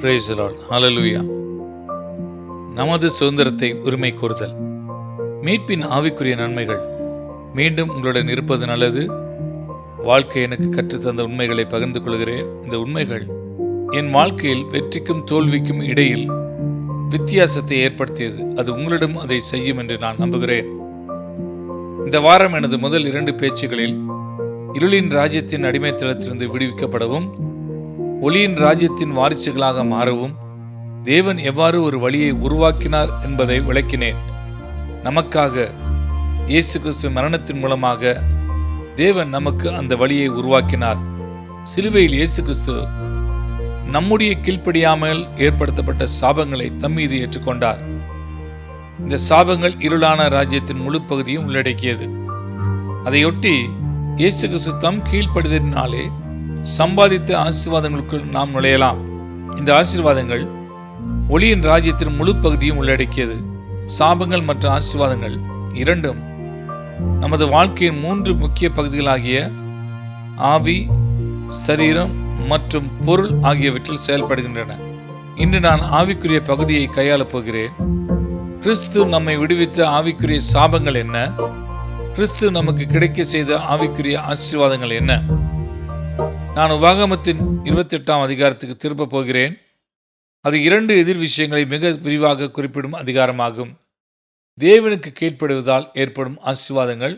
Praise the Lord. Hallelujah. நமது சுதந்திரத்தை உரிமை கோருதல். மீட்பின் ஆவிக்குரிய நன்மைகள். மீண்டும் உங்களுடன் இருப்பது நல்லது. வாழ்க்கை எனக்கு கற்றுத்தந்த உண்மைகளை பகிர்ந்து கொள்கிறேன். இந்த உண்மைகள் என் வாழ்க்கையில் வெற்றிக்கும் தோல்விக்கும் இடையில் வித்தியாசத்தை ஏற்படுத்தியது. அது உங்களிடம் அதை செய்யும் என்று நான் நம்புகிறேன். இந்த வாரம் எனது முதல் 2 பேச்சுகளில் இருளின் ராஜ்யத்தின் அடிமைத்தளத்திலிருந்து விடுவிக்கப்படவும், ஒளியின் ராஜ்யத்தின் வாரிசுகளாக மாறவும் தேவன் எவ்வாறு ஒரு வழியை உருவாக்கினார் என்பதை விளக்கினேன். நமக்காக இயேசு கிறிஸ்து மரணத்தின் மூலமாக தேவன் நமக்கு அந்த வழியை உருவாக்கினார். சிலுவையில் இயேசு கிறிஸ்து நம்முடைய கீழ்ப்படியாமல் ஏற்படுத்தப்பட்ட சாபங்களை தம்மீது ஏற்றுக்கொண்டார். இந்த சாபங்கள் இருளான ராஜ்யத்தின் முழு பகுதியும் உள்ளடக்கியது. அதையொட்டி இயேசு கிறிஸ்து தம் கீழ்ப்படிதலினாலே சம்பாதித்த ஆசீர்வாதங்களுக்குள் நாம் நுழையலாம். இந்த ஆசீர்வாதங்கள் ஒளியின் ராஜ்யத்தின் முழு பகுதியும் உள்ளடக்கியது. சாபங்கள் மற்றும் ஆசீர்வாதங்கள் இரண்டும் நமது வாழ்க்கையின் 3 முக்கிய பகுதிகளாகிய ஆவி, சரீரம் மற்றும் பொருள் ஆகியவற்றில் செயல்படுகின்றன. இன்று நான் ஆவிக்குரிய பகுதியை கையாளப் போகிறேன். கிறிஸ்து நம்மை விடுவித்த ஆவிக்குரிய சாபங்கள் என்ன? கிறிஸ்து நமக்கு கிடைக்க செய்த ஆவிக்குரிய ஆசீர்வாதங்கள் என்ன? நான் உபாகமத்தின் 28ஆம் அதிகாரத்துக்கு திரும்ப போகிறேன். அது 2 எதிர் விஷயங்களை மிக விரிவாக குறிப்பிடும் அதிகாரமாகும். தேவனுக்கு கீழ்ப்படுவதால் ஏற்படும் ஆசீர்வாதங்கள்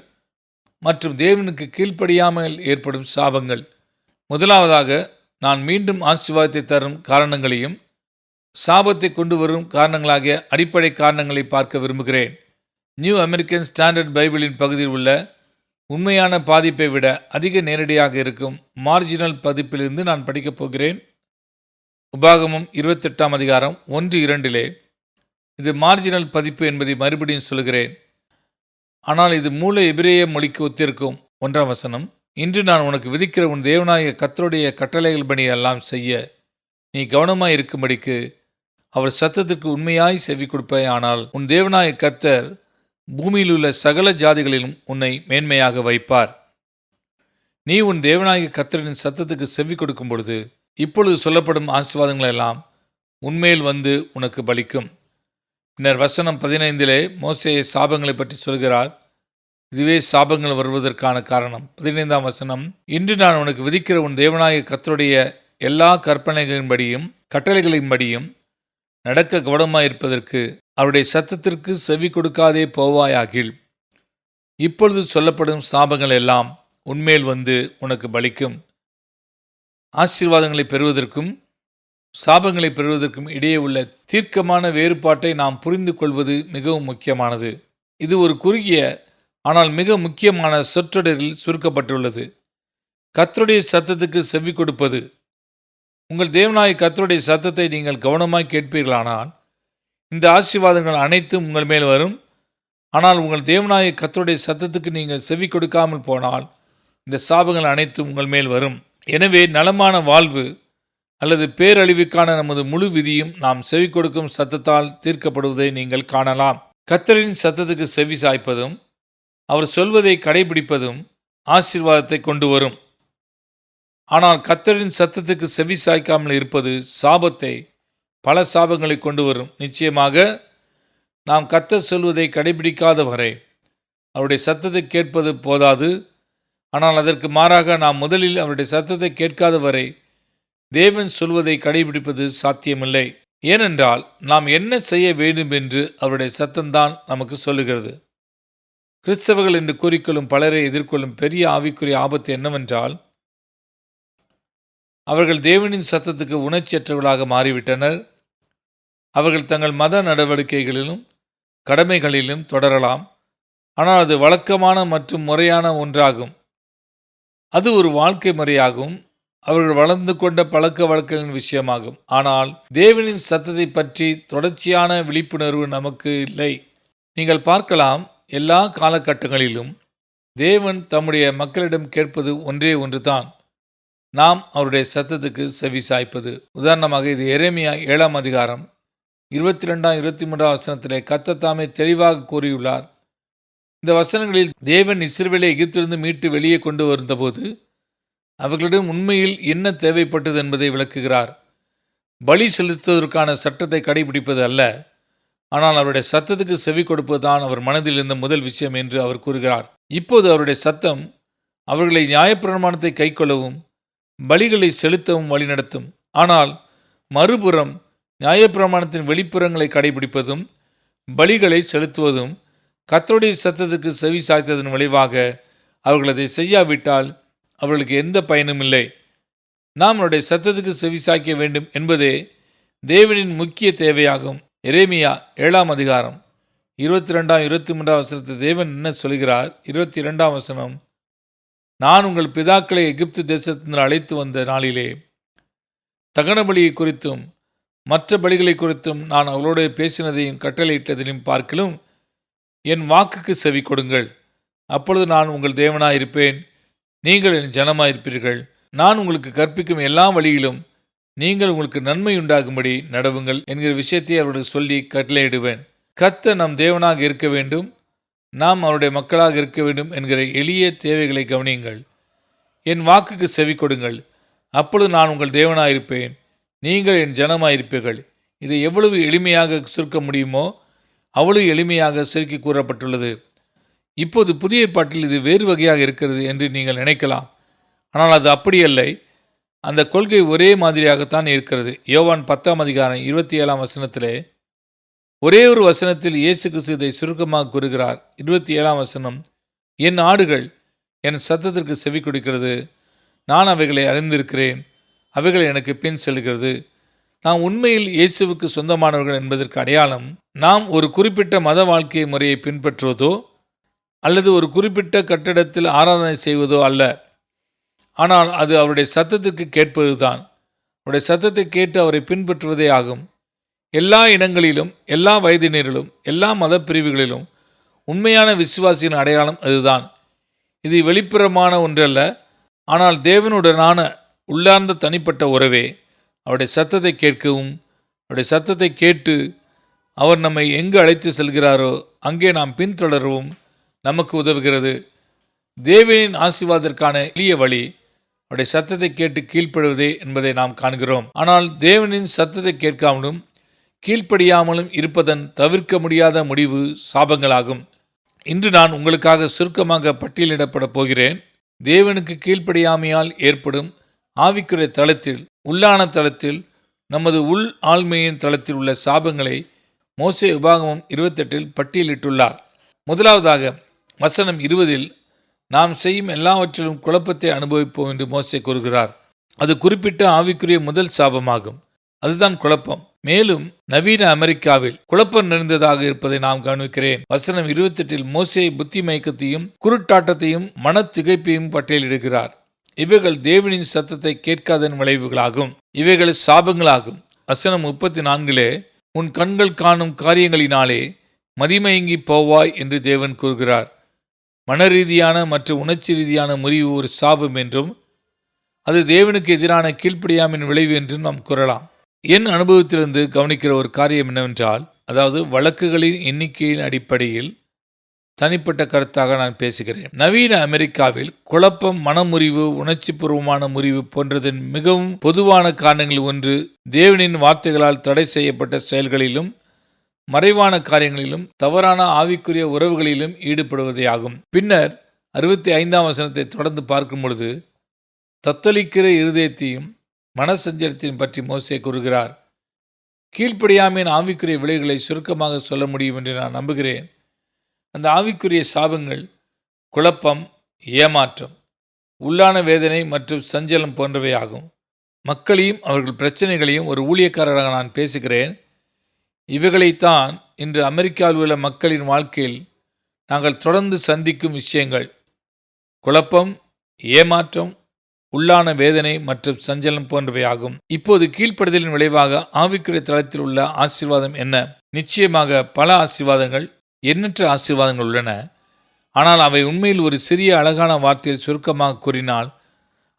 மற்றும் தேவனுக்கு கீழ்ப்படியாமல் ஏற்படும் சாபங்கள். முதலாவதாக நான் மீண்டும் ஆசீர்வாதத்தை தரும் காரணங்களையும் சாபத்தை கொண்டு வரும் காரணங்களாகிய அடிப்படை காரணங்களை பார்க்க விரும்புகிறேன். நியூ அமெரிக்கன் ஸ்டாண்டர்ட் பைபிளின் பகுதியில் உள்ள உண்மையான பாதிப்பை விட அதிக நேரடியாக இருக்கும் மார்ஜினல் பதிப்பிலிருந்து நான் படிக்கப் போகிறேன். உபாகமம் 28ஆம் அதிகாரம் 1-2 இது மார்ஜினல் பதிப்பு என்பதை மறுபடியும் சொல்கிறேன். ஆனால் இது மூல எபிரேய மொழிக்கு ஒத்திருக்கும். 1ஆம் வசனம், இன்று நான் உனக்கு விதிக்கிற உன் தேவனாகிய கர்த்தருடைய கட்டளைகள் பணி எல்லாம் செய்ய நீ கவனமாய் இருக்கும்படிக்கு அவர் சத்தத்திற்கு உண்மையாய் செவி கொடுப்பாய். ஆனால் உன் தேவனாகிய கர்த்தர் பூமியில் உள்ள சகல ஜாதிகளிலும் உன்னை மேன்மையாக வைப்பார். நீ உன் தேவனாகிய கர்த்தரின் சத்தத்துக்கு செவி கொடுக்கும் பொழுது இப்பொழுது சொல்லப்படும் ஆசீர்வாதங்கள் எல்லாம் உன்மேல் வந்து உனக்கு பலிக்கும். பின்னர் வசனம் 15 மோசே சாபங்களை பற்றி சொல்கிறார். இதுவே சாபங்கள் வருவதற்கான காரணம். 15ஆம் வசனம், இன்று நான் உனக்கு விதிக்கிற உன் தேவனாகிய கர்த்தருடைய எல்லா கற்பனைகளின்படியும் கட்டளைகளின்படியும் நடக்க கவனமாயிருப்பதற்கு அவருடைய சத்தத்திற்கு செவி கொடுக்காதே போவாயாகில் இப்பொழுது சொல்லப்படும் சாபங்கள் எல்லாம் உன்மேல் வந்து உனக்கு பலிக்கும். ஆசீர்வாதங்களை பெறுவதற்கும் சாபங்களை பெறுவதற்கும் இடையே உள்ள தீர்க்கமான வேறுபாட்டை நாம் புரிந்து கொள்வது மிகவும் முக்கியமானது. இது ஒரு குறுகிய ஆனால் மிக முக்கியமான சொற்றொடரில் சுருக்கப்பட்டுள்ளது. கர்த்தருடைய சத்தத்துக்கு செவி கொடுப்பது. உங்கள் தேவனாகிய கர்த்தருடைய சத்தத்தை நீங்கள் கவனமாய் கேட்பீர்களானால் இந்த ஆசீர்வாதங்கள் அனைத்தும் உங்கள் மேல் வரும். ஆனால் உங்கள் தேவனாகிய கர்த்தருடைய சத்தத்துக்கு நீங்கள் செவி கொடுக்காமல் போனால் இந்த சாபங்கள் அனைத்தும் உங்கள் மேல் வரும். எனவே நலமான வாழ்வு அல்லது பேரழிவுக்கான நமது முழு விதியும் நாம் செவி கொடுக்கும் சத்தத்தால் தீர்க்கப்படுவதை நீங்கள் காணலாம். கர்த்தரின் சத்தத்துக்கு செவி சாய்ப்பதும் அவர் சொல்வதை கடைபிடிப்பதும் ஆசீர்வாதத்தை கொண்டு வரும். ஆனால் கர்த்தரின் சத்தத்துக்கு செவி சாய்க்காமல் இருப்பது சாபத்தை, பல சாபங்களை கொண்டு வரும். நிச்சயமாக நாம் கர்த்தர் சொல்வதை கடைபிடிக்காத வரை அவருடைய சத்தத்தை கேட்பது போதாது. ஆனால் அதற்கு மாறாக நாம் முதலில் அவருடைய சத்தத்தை கேட்காத வரை தேவன் சொல்வதை கடைபிடிப்பது சாத்தியமில்லை. ஏனென்றால் நாம் என்ன செய்ய வேண்டும் என்று அவருடைய சத்தம்தான் நமக்கு சொல்லுகிறது. கிறிஸ்தவர்கள் என்று கூறிக்கொள்ளும் பலரை எதிர்கொள்ளும் பெரிய ஆவிக்குரிய ஆபத்து என்னவென்றால் அவர்கள் தேவனின் சத்தத்துக்கு உணர்ச்சியற்றவர்களாக மாறிவிட்டனர். அவர்கள் தங்கள் மத நடவடிக்கைகளிலும் கடமைகளிலும் தொடரலாம். ஆனால் அது வழக்கமான மற்றும் முறையான ஒன்றாகும். அது ஒரு வாழ்க்கை முறையாகும். அவர்கள் வளர்ந்து கொண்ட பழக்க வழக்கங்களின் விஷயமாகும். ஆனால் தேவனின் சத்தத்தை பற்றி தொடர்ச்சியான விழிப்புணர்வு நமக்கு இல்லை. நீங்கள் பார்க்கலாம், எல்லா காலகட்டங்களிலும் தேவன் தம்முடைய மக்களிடம் கேட்பது ஒன்றே ஒன்றுதான், நாம் அவருடைய சத்தத்துக்கு செவி சாய்ப்பது. உதாரணமாக இது எரேமியா 7ஆம் அதிகாரம் 22-23 வசனத்திலே கர்த்தர் தாமே தெளிவாக கூறியுள்ளார். இந்த வசனங்களில் தேவன் இஸ்ரவேலை எகிப்திலிருந்து மீட்டு வெளியே கொண்டு வந்தபோது அவர்களிடம் உண்மையில் என்ன தேவைப்பட்டது என்பதை விளக்குகிறார். பலி செலுத்துவதற்கான சட்டத்தை கடைபிடிப்பது அல்ல, ஆனால் அவருடைய சத்தத்துக்கு செவி கொடுப்பதுதான் அவர் மனதில் இருந்த முதல் விஷயம் என்று அவர் கூறுகிறார். இப்போது அவருடைய சத்தம் அவர்களை நியாயப்பிரமாணத்தை கைக்கொள்ளவும் பலிகளை செலுத்தவும் வழிநடத்தும். ஆனால் மறுபுறம் நியாயப்பிரமாணத்தின் வெளிப்புறங்களை கடைபிடிப்பதும் பலிகளை செலுத்துவதும் கர்த்தருடைய சத்தத்துக்கு செவி சாய்த்ததன் விளைவாக அவர்கள் அதை செய்யாவிட்டால் அவர்களுக்கு எந்த பயனும் இல்லை. நாம் அவருடைய சத்தத்துக்கு செவி சாய்க்க வேண்டும் என்பதே தேவனின் முக்கிய தேவையாகும். எரேமியா 7ஆம் அதிகாரம் 22 23 வசனத்தை தேவன் என்ன சொல்கிறார்? 22 வசனம், நான் உங்கள் பிதாக்களை எகிப்து தேசத்தினால் அழைத்து வந்த நாளிலே தகன பலியை குறித்தும் மற்ற பலிகளை குறித்தும் நான் அவர்களோடு பேசினதையும் கட்டளையிட்டதையும் பார்க்கிலும் என் வாக்குக்கு செவி கொடுங்கள். அப்பொழுது நான் உங்கள் தேவனாயிருப்பேன், நீங்கள் என் ஜனமாயிருப்பீர்கள். நான் உங்களுக்கு கற்பிக்கும் எல்லா வழியிலும் நீங்கள் உங்களுக்கு நன்மை உண்டாகும்படி நடவுங்கள் என்கிற விஷயத்தை அவர்களுக்கு சொல்லி கட்டளையிடுவேன். கர்த்தர் நம் தேவனாக இருக்க வேண்டும், நாம் அவருடைய மக்களாக இருக்க வேண்டும் என்கிற எளிய தேவைகளை கவனியுங்கள். என் வாக்குக்கு செவி கொடுங்கள், அப்பொழுது நான் உங்கள் தேவனாயிருப்பேன், நீங்கள் என் ஜனமாயிருப்பீர்கள். இதை எவ்வளவு எளிமையாக சுருக்க முடியுமோ அவ்வளவு எளிமையாக சுருக்கி கூறப்பட்டுள்ளது. இப்போது புதிய ஏற்பாட்டில் இது வேறு வகையாக இருக்கிறது என்று நீங்கள் நினைக்கலாம். ஆனால் அது அப்படியல்ல. அந்த கொள்கை ஒரே மாதிரியாகத்தான் இருக்கிறது. யோவான் 10ஆம் அதிகாரம் 27ஆம் வசனத்திலே ஒரே ஒரு வசனத்தில் இயேசு கிறிஸ்து இதை சுருக்கமாக கூறுகிறார். 27ஆம் வசனம், என் ஆடுகள் என் சத்தத்திற்கு செவி கொடுக்கிறது, நான் அவைகளை அறிந்திருக்கிறேன், அவைகள் எனக்கு பின் செல்கிறது. நாம் உண்மையில் இயேசுவுக்கு சொந்தமானவர்கள் என்பதற்கு அடையாளம் நாம் ஒரு குறிப்பிட்ட மத வாழ்க்கை முறையை பின்பற்றுவதோ அல்லது ஒரு குறிப்பிட்ட கட்டிடத்தில் ஆராதனை செய்வதோ அல்ல. ஆனால் அது அவருடைய சத்தத்திற்கு கேட்பதுதான். அவருடைய சத்தத்தை கேட்டு அவரை பின்பற்றுவதே ஆகும். எல்லா இடங்களிலும், எல்லா வயதினரிலும், எல்லா மத பிரிவுகளிலும் உண்மையான விசுவாசியின் அடையாளம் அதுதான். இது வெளிப்புறமான ஒன்றல்ல, ஆனால் தேவனுடனான உள்ளார்ந்த தனிப்பட்ட உறவே. அவருடைய சத்தத்தை கேட்கவும், அவருடைய சத்தத்தை கேட்டு அவர் நம்மை எங்கு அழைத்து செல்கிறாரோ அங்கே நாம் பின்தொடரவும் நமக்கு உதவுகிறது. தேவனின் ஆசீர்வாதத்திற்கான எளிய வழி அவருடைய சத்தத்தை கேட்டு கீழ்ப்படுவதே என்பதை நாம் காண்கிறோம். ஆனால் தேவனின் சத்தத்தை கேட்காமலும் கீழ்ப்படியாமலும் இருப்பதன் தவிர்க்க முடியாத முடிவு சாபங்களாகும். இன்று நான் உங்களுக்காக சுருக்கமாக பட்டியலிடப்பட போகிறேன். தேவனுக்கு கீழ்ப்படியாமையால் ஏற்படும் ஆவிக்குரிய தளத்தில், உள்ளான தளத்தில், நமது உள் ஆழ்மையின் தளத்தில் உள்ள சாபங்களை மோசே உபாகமம் 28 பட்டியலிட்டுள்ளார். முதலாவதாக வசனம் 20 நாம் செய்யும் எல்லாவற்றிலும் குழப்பத்தை அனுபவிப்போம் என்று மோசே கூறுகிறார். அது குறிப்பிட்ட ஆவிக்குரிய முதல் சாபமாகும். அதுதான் குழப்பம். மேலும் நவீன அமெரிக்காவில் குழப்பம் நிறைந்ததாக இருப்பதை நாம் கவனிக்கிறேன். வசனம் 28 மோசே புத்தி மயக்கத்தையும் குருட்டாட்டத்தையும் மன திகைப்பையும் பட்டியலிடுகிறார். இவைகள் தேவனின் சத்தத்தை கேட்காதன் விளைவுகளாகும். இவைகள் சாபங்களாகும். வசனம் 34 உன் கண்கள் காணும் காரியங்களினாலே மதிமயங்கி போவாய் என்று தேவன் கூறுகிறார். மனரீதியான மற்றும் உணர்ச்சி ரீதியான முறிவு ஒரு சாபம் என்றும் அது தேவனுக்கு எதிரான கீழ்ப்படியாமையின் விளைவு என்றும் நாம் கூறலாம். என் அனுபவத்திலிருந்து கவனிக்கிற ஒரு காரியம் என்னவென்றால், அதாவது வழக்குகளின் எண்ணிக்கையின் அடிப்படையில் தனிப்பட்ட கருத்தாக நான் பேசுகிறேன். நவீன அமெரிக்காவில் குழப்பம், மனமுறிவு, உணர்ச்சி பூர்வமான முறிவு போன்றதன் மிகவும் பொதுவான காரணங்கள் ஒன்று தேவனின் வார்த்தைகளால் தடை செய்யப்பட்ட செயல்களிலும் மறைவான காரியங்களிலும் தவறான ஆவிக்குரிய உறவுகளிலும் ஈடுபடுவதே ஆகும். பின்னர் 65ஆம் வசனத்தை தொடர்ந்து பார்க்கும் பொழுது தத்தளிக்கிற இருதயத்தையும் மனசஞ்சலத்தையும் பற்றி மோசே கூறுகிறார். கீழ்ப்படியாமையின் ஆவிக்குரிய விளைவுகளை சுருக்கமாக சொல்ல முடியும் என்று நான் நம்புகிறேன். அந்த ஆவிக்குரிய சாபங்கள் குழப்பம், ஏமாற்றம், உள்ளான வேதனை மற்றும் சஞ்சலம் போன்றவை ஆகும். மக்களையும் அவர்கள் பிரச்சனைகளையும் ஒரு ஊழியக்காரராக நான் பேசுகிறேன். இவைகளைத்தான் இன்று அமெரிக்காவில் உள்ள மக்களின் வாழ்க்கையில் நாங்கள் தொடர்ந்து சந்திக்கும் விஷயங்கள். குழப்பம், ஏமாற்றம், உள்ளான வேதனை மற்றும் சஞ்சலம் போன்றவை ஆகும். இப்போது கீழ்ப்படுதலின் விளைவாக ஆவிக்குரிய தளத்தில் உள்ள ஆசீர்வாதம் என்ன? நிச்சயமாக பல ஆசீர்வாதங்கள், எண்ணற்ற ஆசீர்வாதங்கள் உள்ளன. ஆனால் அவை உண்மையில் ஒரு சிறிய அழகான வார்த்தையில் சுருக்கமாக கூறினால்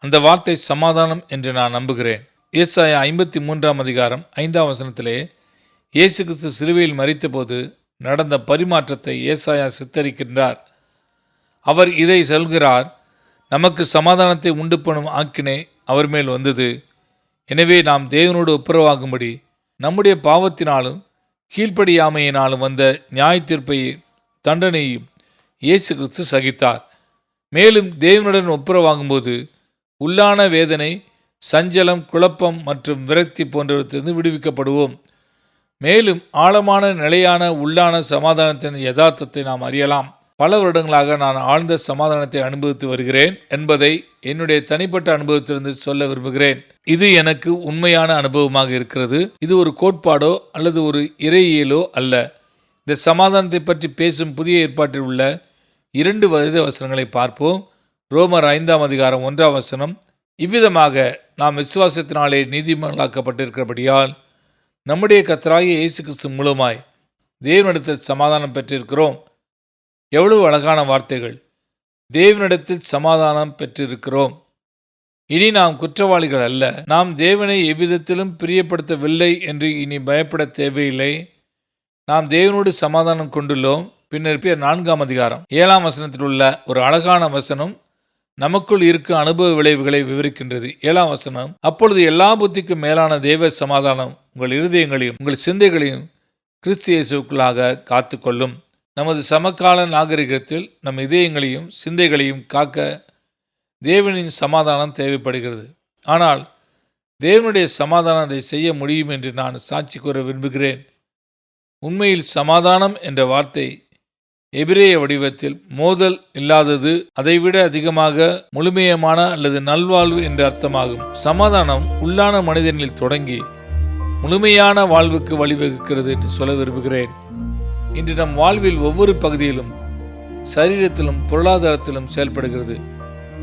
அந்த வார்த்தை சமாதானம் என்று நான் நம்புகிறேன். ஏசாயா 53ஆம் அதிகாரம் 5ஆம் வசனத்திலே இயேசு கிறிஸ்து சிலுவையில் மரித்தபோது நடந்த பரிமாற்றத்தை ஏசாயா சித்தரிக்கின்றார். அவர் இதை சொல்கிறார், நமக்கு சமாதானத்தை உண்டு பண்ணும் ஆக்கினை அவர் மேல் வந்தது, எனவே நாம் தேவனோடு ஒப்புரவாகும்படி நம்முடைய பாவத்தினாலும் கீழ்ப்படியாமையினாலும் வந்த நியாய தீர்ப்பை தண்டனையும் இயேசு கிறிஸ்து சகித்தார். மேலும் தேவனுடன் ஒப்புரவாகும்போது உள்ளான வேதனை, சஞ்சலம், குழப்பம் மற்றும் விரக்தி போன்றவற்றிலிருந்து விடுவிக்கப்படுவோம். மேலும் ஆழமான நிலையான உள்ளான சமாதானத்தின் யதார்த்தத்தை நாம் அறியலாம். பல வருடங்களாக நான் ஆழ்ந்த சமாதானத்தை அனுபவித்து வருகிறேன் என்பதை என்னுடைய தனிப்பட்ட அனுபவத்திலிருந்து சொல்ல விரும்புகிறேன். இது எனக்கு உண்மையான அனுபவமாக இருக்கிறது. இது ஒரு கோட்பாடோ அல்லது ஒரு இறையியலோ அல்ல. இந்த சமாதானத்தை பற்றி பேசும் புதிய ஏற்பாட்டில் உள்ள 2 வேத வசனங்களை பார்ப்போம். ரோமர் 5ஆம் அதிகாரம் 1ஆம் வசனம், இவ்விதமாக நாம் விசுவாசத்தினாலே நீதிமான்களாக்கப்பட்டிருக்கிறபடியால் நம்முடைய கர்த்தராகிய இயேசு கிறிஸ்து மூலமாய் தேவனிடத்தில் சமாதானம் பெற்றிருக்கிறோம். எவ்வளவு அழகான வார்த்தைகள்! தேவனிடத்தில் சமாதானம் பெற்றிருக்கிறோம். இனி நாம் குற்றவாளிகள் அல்ல. நாம் தேவனை எவ்விதத்திலும் பிரியப்படுத்தவில்லை என்று இனி பயப்பட தேவையில்லை. நாம் தேவனோடு சமாதானம் கொண்டுள்ளோம். பின்னர் 4ஆம் அதிகாரம் 7ஆம் வசனத்தில் உள்ள ஒரு அழகான வசனம் நமக்குள் இருக்கும் அனுபவ விளைவுகளை விவரிக்கின்றது. 7ஆம் வசனம், அப்பொழுது எல்லா புத்திக்கும் மேலான தேவ சமாதானம் உங்கள் இருதயங்களையும் உங்கள் சிந்தைகளையும் கிறிஸ்து இயேசுவுக்குள்ளாக காத்துக்கொள்ளும். நமது சமகால நாகரிகத்தில் நம் இதயங்களையும் சிந்தைகளையும் காக்க தேவனின் சமாதானம் தேவைப்படுகிறது. ஆனால் தேவனுடைய சமாதானம் அதை செய்ய முடியும் என்று நான் சாட்சி கூற விரும்புகிறேன். உண்மையில் சமாதானம் என்ற வார்த்தை எபிரேய வடிவத்தில் மோதல் இல்லாதது, அதைவிட அதிகமாக முழுமையமான அல்லது நல்வாழ்வு என்ற அர்த்தமாகும். சமாதானம் உள்ளான மனிதனில் தொடங்கி முழுமையான வாழ்வுக்கு வழிவகுக்கிறது என்று சொல்ல விரும்புகிறேன். இன்று நம் வாழ்வில் ஒவ்வொரு பகுதியிலும், சரீரத்திலும் பொருளாதாரத்திலும் செயல்படுகிறது.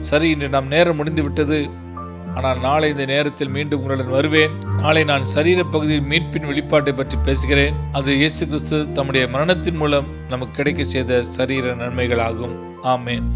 சரி, இன்று நம் நேரம் முடிந்துவிட்டது. ஆனால் நாளை இந்த நேரத்தில் மீண்டும் உங்களுடன் வருவேன். நாளை நான் சரீர பகுதியில் மீட்பின் வெளிப்பாட்டை பற்றி பேசுகிறேன். அது இயேசு கிறிஸ்து தம்முடைய மரணத்தின் மூலம் நமக்கு கிடைக்க செய்த சரீர நன்மைகளாகும். ஆமேன்.